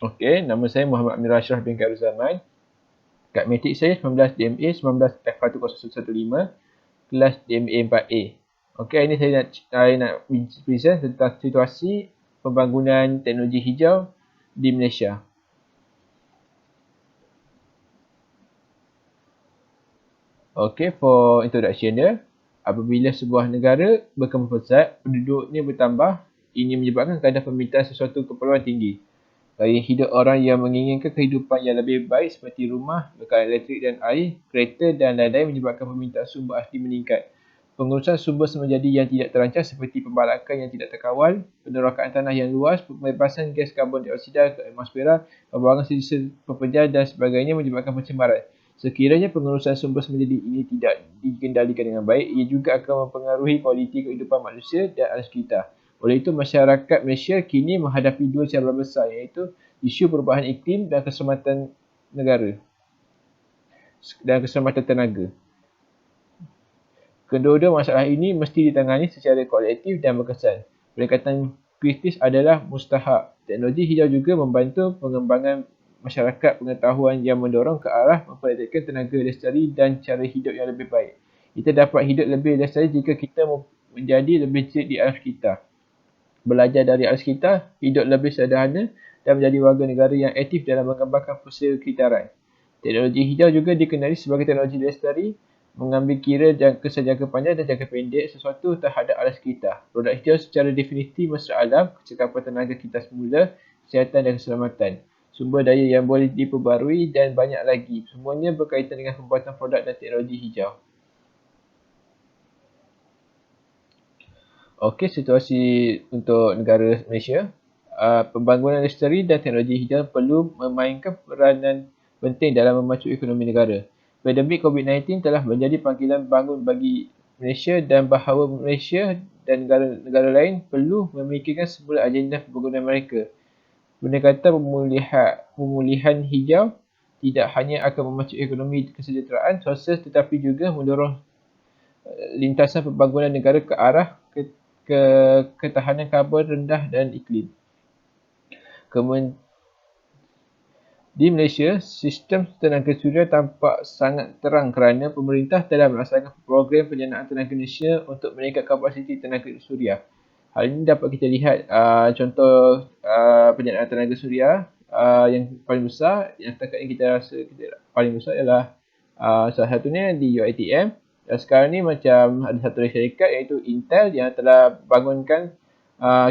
Okey, nama saya Muhammad Amir Ashraf bin Khairul Zaman. Kad matrik saya 19 DMA 19 F10115, kelas DMA 4A. Okey, hari ini saya nak present tentang situasi pembangunan teknologi hijau di Malaysia. Okey, for introduction dia, apabila sebuah negara berkembang pesat, penduduknya bertambah, ini menyebabkan kadar permintaan sesuatu keperluan tinggi. Gaya hidup orang yang menginginkan kehidupan yang lebih baik seperti rumah, bekalan elektrik dan air, kereta dan lain-lain menyebabkan permintaan sumber asli meningkat. Pengurusan sumber semajadi yang tidak terancang seperti pembalakan yang tidak terkawal, penerokaan tanah yang luas, pembebasan gas karbon dioksida ke atmosfera, pembuangan sisa pekerja dan sebagainya menyebabkan pencemaran. Sekiranya pengurusan sumber semajadi ini tidak dikendalikan dengan baik, ia juga akan mempengaruhi kualiti kehidupan manusia dan alam sekitar. Oleh itu, masyarakat Malaysia kini menghadapi dua cabaran besar, iaitu isu perubahan iklim dan keselamatan negara dan keselamatan tenaga. Kedua-dua masalah ini mesti ditangani secara kolektif dan berkesan. Pendekatan kritis adalah mustahak. Teknologi hijau juga membantu pengembangan masyarakat pengetahuan yang mendorong ke arah mempraktikkan tenaga lestari dan cara hidup yang lebih baik. Kita dapat hidup lebih lestari jika kita menjadi lebih cerdik di alam sekitar, belajar dari alam sekitar, hidup lebih sederhana dan menjadi warga negara yang aktif dalam mengembangkan persekitaran. Teknologi hijau juga dikenali sebagai teknologi lestari, mengambil kira kesan jangka panjang dan jangka pendek sesuatu terhadap alam sekitar. Produk hijau secara definitif mesra alam, kecekapan tenaga kita semula, kesihatan dan keselamatan, sumber daya yang boleh diperbarui dan banyak lagi. Semuanya berkaitan dengan pembuatan produk dan teknologi hijau. Okey, situasi untuk negara Malaysia. Pembangunan lestari dan teknologi hijau perlu memainkan peranan penting dalam memacu ekonomi negara. Pandemik COVID-19 telah menjadi panggilan bangun bagi Malaysia dan bahawa Malaysia dan negara-negara lain perlu memikirkan semula agenda pembangunan mereka. Pendekatan pemulihan hijau tidak hanya akan memacu ekonomi kesejahteraan sosial tetapi juga mendorong lintasan pembangunan negara ke arah ketahanan karbon rendah dan iklim. Di Malaysia, sistem tenaga suria tampak sangat terang kerana pemerintah telah melaksanakan program penjanaan tenaga Malaysia untuk meningkatkan kapasiti tenaga suria. Hal ini dapat kita lihat contoh penjanaan tenaga suria yang paling besar, yang setakat ini kita rasa paling besar ialah salah satunya di UiTM. Dan sekarang ni macam ada satu lagi syarikat iaitu Intel yang telah bangunkan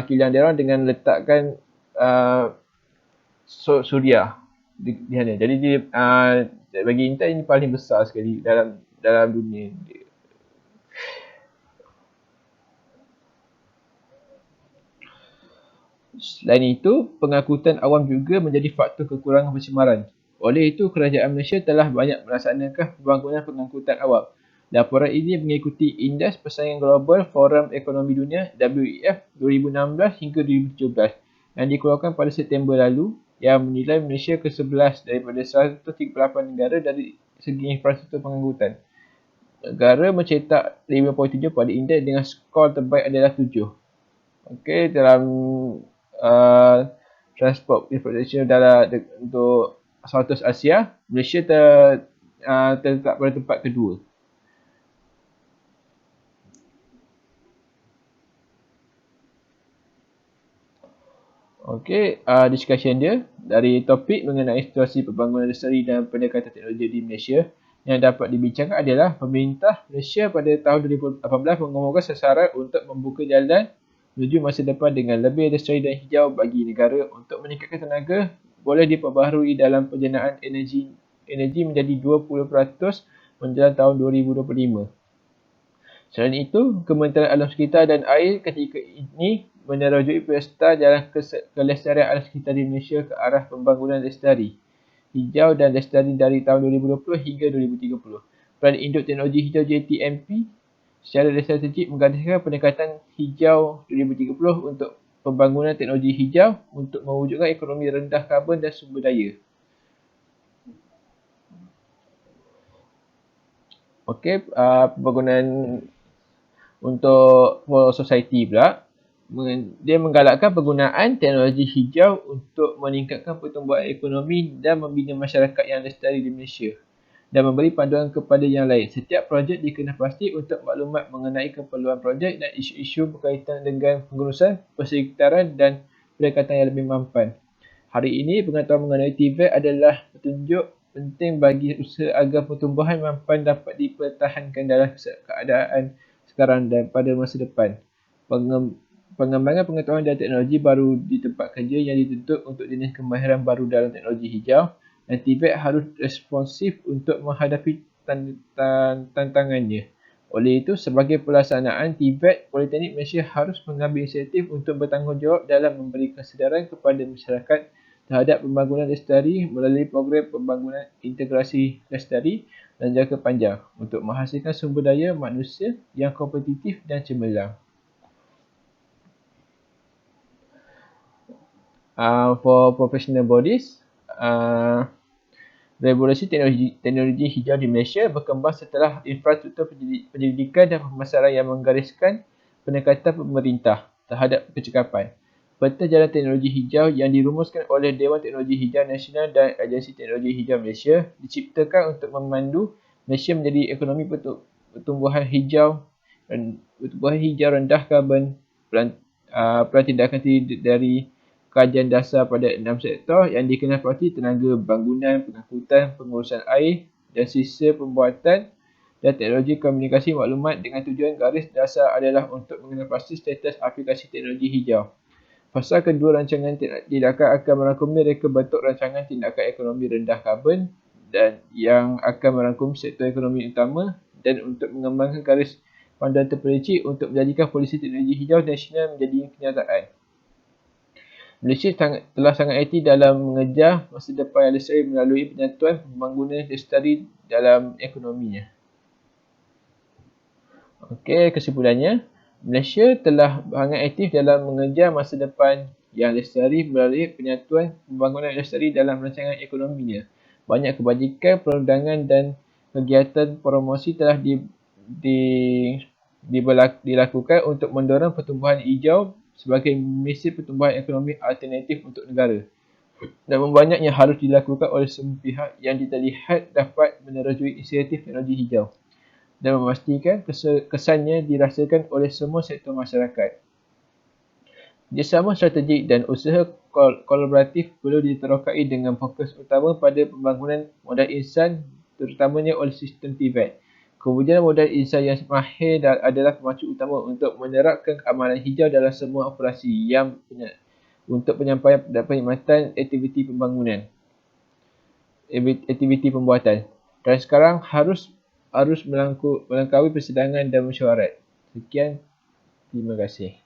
kilang dia orang dengan letakkan suria di sana. Jadi dia bagi Intel ini paling besar sekali dalam dunia. Selain itu, pengangkutan awam juga menjadi faktor kekurangan pencemaran. Oleh itu, kerajaan Malaysia telah banyak melaksanakan pembangunan pengangkutan awam. Laporan ini mengikuti Indeks Persaingan Global Forum Ekonomi Dunia WEF 2016 hingga 2017 yang dikeluarkan pada September lalu yang menilai Malaysia ke-11 daripada 138 negara dari segi infrastruktur pengangkutan. Negara mencetak 5.7 pada indeks dengan skor terbaik adalah 7. Okey, dalam transport infrastructure untuk Southeast Asia, Malaysia terletak pada tempat kedua. Okey, discussion dia dari topik mengenai situasi pembangunan lestari dan pendekatan teknologi di Malaysia yang dapat dibincangkan adalah pemerintah Malaysia pada tahun 2018 mengumumkan sasaran untuk membuka jalan menuju masa depan dengan lebih lestari dan hijau bagi negara untuk meningkatkan tenaga boleh diperbaharui dalam penjenayaan energi menjadi 20% menjelang tahun 2025. Selain itu, Kementerian Alam Sekitar dan Air ketika ini menerojui Pesta Jalan Kelestarian Alam Sekitar di Malaysia ke arah pembangunan lestari, hijau dan lestari dari tahun 2020 hingga 2030. Peran Induk Teknologi Hijau JTMP secara strategik menggadiskan pendekatan hijau 2030 untuk pembangunan teknologi hijau untuk mewujudkan ekonomi rendah karbon dan sumber daya. Okey, pembangunan untuk society pula. Dia menggalakkan penggunaan teknologi hijau untuk meningkatkan pertumbuhan ekonomi dan membina masyarakat yang lestari di Malaysia dan memberi panduan kepada yang lain. Setiap projek dikenakan plastik untuk maklumat mengenai keperluan projek dan isu-isu berkaitan dengan pengurusan, persekitaran dan pendekatan yang lebih mampan. Hari ini, pengetahuan mengenai TVET adalah petunjuk penting bagi usaha agar pertumbuhan mampan dapat dipertahankan dalam keadaan sekarang dan pada masa depan. Pengembangan pengetahuan dan teknologi baru di tempat kerja yang dituntut untuk jenis kemahiran baru dalam teknologi hijau, dan TVET harus responsif untuk menghadapi tantangannya. Oleh itu, sebagai pelaksanaan, TVET, Politeknik Malaysia harus mengambil inisiatif untuk bertanggungjawab dalam memberi kesedaran kepada masyarakat terhadap pembangunan lestari melalui program pembangunan integrasi lestari dan jangka panjang untuk menghasilkan sumber daya manusia yang kompetitif dan cemerlang. For professional bodies, revolusi teknologi hijau di Malaysia berkembang setelah infrastruktur pendidikan dan pemasaran yang menggariskan pendekatan pemerintah terhadap kecekapan. Peta jalan teknologi hijau yang dirumuskan oleh Dewan Teknologi Hijau Nasional dan Agensi Teknologi Hijau Malaysia diciptakan untuk memandu Malaysia menjadi ekonomi pertumbuhan hijau rendah karbon, tindakan dari kajian dasar pada 6 sektor yang dikenal seperti tenaga bangunan, pengangkutan, pengurusan air dan sisa pembuatan dan teknologi komunikasi maklumat dengan tujuan garis dasar adalah untuk mengenal pasti status aplikasi teknologi hijau. Fasa kedua rancangan tindakan akan merangkumi reka bentuk rancangan tindakan ekonomi rendah karbon dan yang akan merangkumi sektor ekonomi utama dan untuk mengembangkan garis panduan terperinci untuk menjadikan polisi teknologi hijau nasional menjadi kenyataan. Malaysia telah sangat aktif dalam mengejar masa depan yang lestari melalui penyatuan pembangunan lestari dalam ekonominya. Okey, kesimpulannya, Malaysia telah sangat aktif dalam mengejar masa depan yang lestari melalui penyatuan pembangunan lestari dalam rancangan ekonominya. Banyak kebajikan, perundangan dan kegiatan promosi telah dilakukan untuk mendorong pertumbuhan hijau sebagai misi pertumbuhan ekonomi alternatif untuk negara. Dan membanyaknya harus dilakukan oleh semua pihak yang terlihat dapat menerusui inisiatif teknologi hijau dan memastikan kesannya dirasakan oleh semua sektor masyarakat. Kerjasama strategik dan usaha kolaboratif perlu diterokai dengan fokus utama pada pembangunan modal insan terutamanya oleh sistem TVET. Kewujudan modal insan yang mahir adalah pemacu utama untuk menerapkan keamanan hijau dalam semua operasi yang untuk penyampaian perkhidmatan aktiviti pembangunan, aktiviti pembuatan. Dan sekarang harus melangkaui persidangan dan mesyuarat. Sekian, terima kasih.